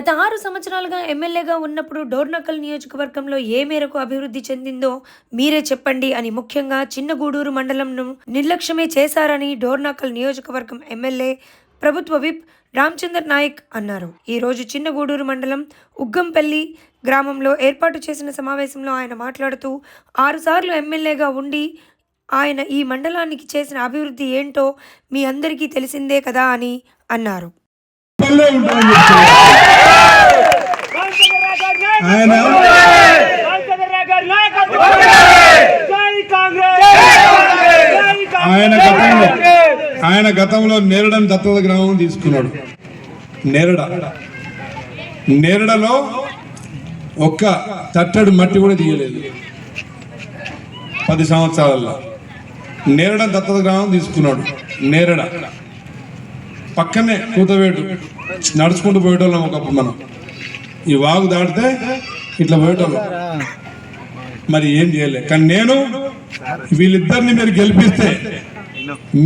గత 6 సంవత్సరాలుగా ఎమ్మెల్యేగా ఉన్నప్పుడు డోర్నకల్ నియోజకవర్గంలో ఏ మేరకు అభివృద్ధి చెందిందో మీరే చెప్పండి అని ముఖ్యంగా చిన్నగూడూరు మండలంను నిర్లక్ష్యమే చేశారని డోర్నకల్ నియోజకవర్గం ఎమ్మెల్యే ప్రభుత్వ విప్ రామచందర్ నాయక్ అన్నారు. ఈ రోజు చిన్నగూడూరు మండలం ఉగ్గంపల్లి గ్రామంలో ఏర్పాటు చేసిన సమావేశంలో ఆయన మాట్లాడుతూ 6 సార్లు ఎమ్మెల్యేగా ఉండి ఆయన ఈ మండలానికి చేసిన అభివృద్ధి ఏంటో మీ అందరికీ తెలిసిందే కదా అని అన్నారు. ఆయన గతంలో నేరడం దత్తత గ్రామం తీసుకున్నాడు. నేరడలో ఒక్క తట్టడు మట్టి కూడా తీయలేదు 10 సంవత్సరాలలో. నేరడం దత్తత గ్రామం తీసుకున్నాడు. నేరడ పక్కనే కూతవేటు నడుచుకుంటూ పోయేటోళ్ళం ఒకప్పుడు. మనం ఈ వాగు దాటితే ఇట్లా పోయేటోళ్ళం. మరి ఏం చేయలే. కానీ నేను వీళ్ళిద్దరిని మీరు గెలిపిస్తే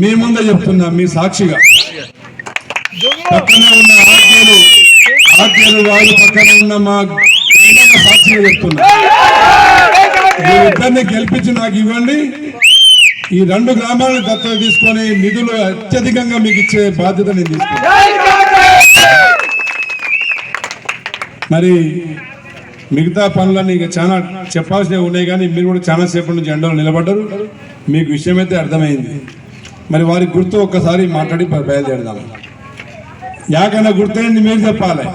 మీ ముందే చెప్తున్నా, మీ సాక్షిగా పక్కనే ఉన్న ఆర్కేలు వాళ్ళు పక్కనే ఉన్న మా సాక్షిగా చెప్తున్నా, వీళ్ళిద్దరిని గెలిపించి నాకు ఇవ్వండి. ఈ 2 గ్రామాలను దత్తత తీసుకొని నిధులు అత్యధికంగా మీకు ఇచ్చే బాధ్యత నేను తీసుకున్నాను. మరి మిగతా పనులన్నీ ఇక చాలా చెప్పాల్సినవి ఉన్నాయి, కానీ మీరు కూడా చాలా సేపటి నుంచి ఎండలో నిలబడ్డారు. మీకు విషయం అయితే అర్థమైంది. మరి వారికి గుర్తు ఒక్కసారి మాట్లాడి బయలుదేరదాం. యాకన్నా గుర్తయింది మీరు చెప్పాలి,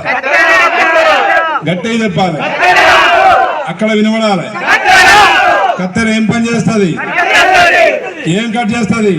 గట్టిగా చెప్పాలి, అక్కడ వినబడాలి. కత్తెర ఏం పని చేస్తుంది, ఏం కట్ చేస్తుంది,